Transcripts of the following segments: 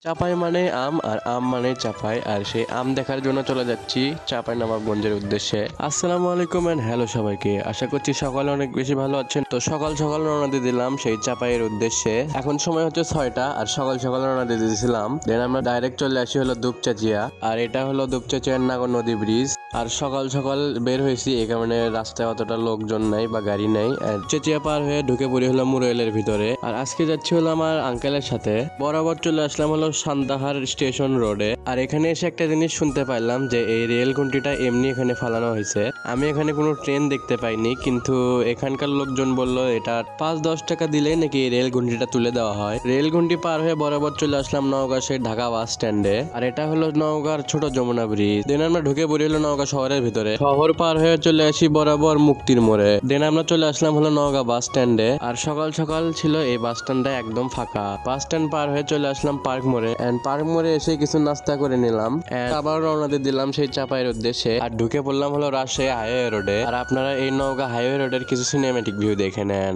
চাপাই মানে আম আর আম মানে চাপাই আর সেই আম দেখার জন্য চলে যাচ্ছি চাপাই নবাবগঞ্জের উদ্দেশ্যে। আসসালামু আলাইকুম এন্ড হ্যালো সবাইকে, আশা করছি সকালে অনেক বেশি ভালো আছেন। তো সকাল সকাল রওনা দিয়ে দিলাম সেই চাপাইয়ের উদ্দেশ্যে। এখন সময় হচ্ছে 6টা আর সকাল সকাল রওনা দিয়ে দিয়েছিলাম। দেন আমরা ডাইরেক্ট চলে আসি হলো দুপচাচিয়া, আর এটা হলো দুপচাচিয়ার নাগর নদী ব্রিজ। আর সকাল সকাল বের হয়েছি এই কারণে রাস্তায় অতটা লোকজন নাই বা গাড়ি নাই। চেচিয়া পার হয়ে ঢুকে পড়ি হলো মুরাইলের ভিতরে। আর আজকে যাচ্ছি হলো আমার আঙ্কেলের সাথে। বরাবর চলে আসলাম হলো সান্তাহার স্টেশন রোডে। আর এখানে এসে একটা জিনিস শুনতে পাইলাম যে এই রেল ঘুঁটিটা এমনি এখানে ফালানো হয়েছে। আমি এখানে কোনো ট্রেন দেখতে পাইনি, কিন্তু এখানকার লোকজন বলল এটা 5-10 টাকা দিলেই নাকি এই রেল ঘুঁটিটা তুলে দেওয়া হয়। রেল ঘুঁটি পার হয়ে বরাবর চলে আসলাম নওগাঁ সেই ঢাকা বাস স্ট্যান্ডে। আর এটা হলো নওগাঁর ছোট যমুনা ব্রিজ। দেন আমরা ঢুকে পড়ি হলো নওগাঁ শহরের ভিতরে। শহর পার হয়ে চলে আসি বরাবর মুক্তির মোড়ে। দেন আমরা চলে আসলাম হলো নওগাঁ বাস স্ট্যান্ডে। আর সকাল সকাল ছিল এই বাস স্ট্যান্ডটা একদম ফাঁকা। বাস স্ট্যান্ড পার হয়ে চলে আসলাম পার্ক মোড়ে। এন্ড পার্ক মোড়ে এসে কিছু নাস্তা করে নিলাম। এন্ড আবার রওনা দিয়ে দিলাম সেই চাপাইয়ের উদ্দেশ্যে। আর ঢুকে পড়লাম হলো রাজশাহী হাইওয়ে রোডে। আর আপনারা এই নওগাঁ হাইওয়ে রোডের কিছু সিনেমেটিক ভিউ দেখে নেন।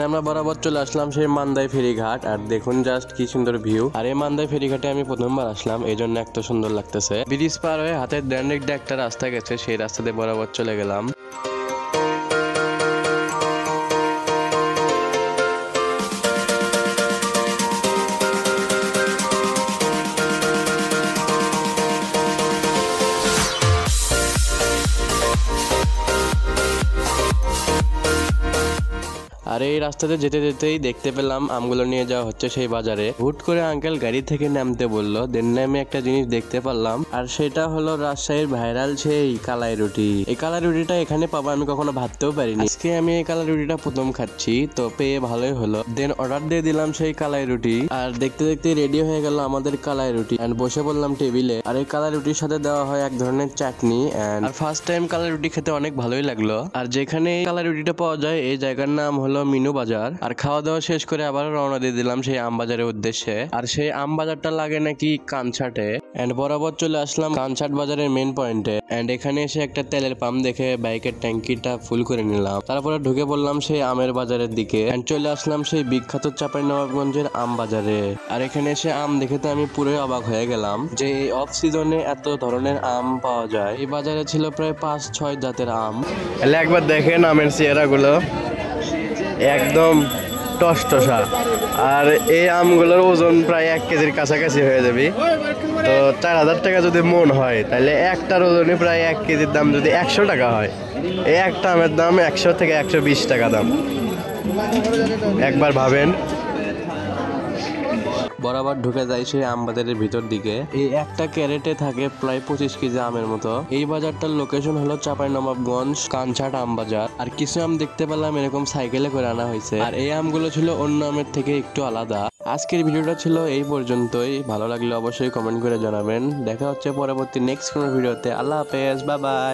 আমরা বরাবর চলে আসলাম সেই মান্দাই ফেরিঘাট। আর দেখুন জাস্ট কি সুন্দর ভিউ। আর এই মান্দাই ফেরিঘাটে আমি প্রথমবার আসলাম, এই জন্য এত সুন্দর লাগতেছে। ব্রিজ পার হয়ে হাতের ডাইরেক্ট একটা রাস্তা গেছে, সেই রাস্তাতে বরাবর চলে গেলাম। আর এই রাস্তাতে যেতে যেতেই দেখতে পেলাম আমগুলো নিয়ে যাওয়া হচ্ছে সেই বাজারে। হুট করে আঙ্কেল গাড়ি থেকে নামতে বললো, দেন নামে একটা জিনিস দেখতে পারলাম। আর সেটা হলো রাজশাহীর ভাইরাল সেই কালাই রুটি। এই কালাই রুটিটা এখানে পাবো আমি কখনো ভাবতেও পারিনি। আজকে আমি এই কালাই রুটিটা প্রথম খাচ্ছি, তো পেয়ে ভালোই হলো। দেন অর্ডার দিয়ে দিলাম সেই কালাই রুটি। আর দেখতে দেখতে রেডি হয়ে গেল আমাদের কালাই রুটি। এন্ড বসে পড়লাম টেবিলে। আর এই কালাই রুটির সাথে দেওয়া হয় এক ধরনের চাটনি। আর ফার্স্ট টাইম কালাই রুটি খেতে অনেক ভালোই লাগলো। আর যেখানে কালাই রুটিটা পাওয়া যায় এই জায়গার নাম হলো মিনু বাজার। আর খাওয়া দাওয়া শেষ করে আবার রওনা দিয়ে দিলাম সেই আম বাজারের উদ্দেশ্যে। আর সেই আম বাজারটা লাগে নাকি কানছাটে। এন্ড বরাবর চলে আসলাম কানছাট বাজারের মেন পয়েন্টে। এন্ড এখানে এসে একটা তেলের পাম্প দেখে বাইকের ট্যাঙ্কিটা ফুল করে নিলাম। তারপরে ঢুকে পড়লাম সেই আমের বাজারের দিকে। এন্ড চলে আসলাম সেই বিখ্যাত চাঁপাইনবাবগঞ্জের আম বাজারে। আর এখানে এসে আম দেখে তো আমি পুরোই অবাক হয়ে গেলাম যে এই অফ সিজনে এত ধরনের আম পাওয়া যায়। এই বাজারে ছিল প্রায় 5-6 জাতের আম। একবার দেখেন আমের চেহারা গুলো একদম টসটসা। আর এই আমগুলোর ওজন প্রায় 1 কেজির কাছাকাছি হয়ে যাবে। তো 4000 টাকা যদি মন হয় তাহলে একটার ওজনে প্রায় 1 কেজির দাম যদি 100 টাকা হয়, এই একটা আমের দাম 100 থেকে 120 টাকা দাম। একবার ভাবেন। বরাবর ঢুকে যায় সেই আম বাজারের ভিতর দিকে। এই একটা ক্যারেটে থাকে প্রায় 25 কেজি আমের মতো। এই বাজারটার লোকেশন হলো চাঁপাইনবাবগঞ্জ কানছাট আম বাজার। আর কিছু আম দেখতে পেলাম এরকম সাইকেলে করে আনা হয়েছে। আর এই আমগুলো ছিল অন্য আমের থেকে একটু আলাদা। আজকের ভিডিওটা ছিল এই পর্যন্তই। ভালো লাগলে অবশ্যই কমেন্ট করে জানাবেন। দেখা হচ্ছে পরবর্তী নেক্সট কোনো ভিডিওতে। আল্লাহ হাফেজ, বাই বাই।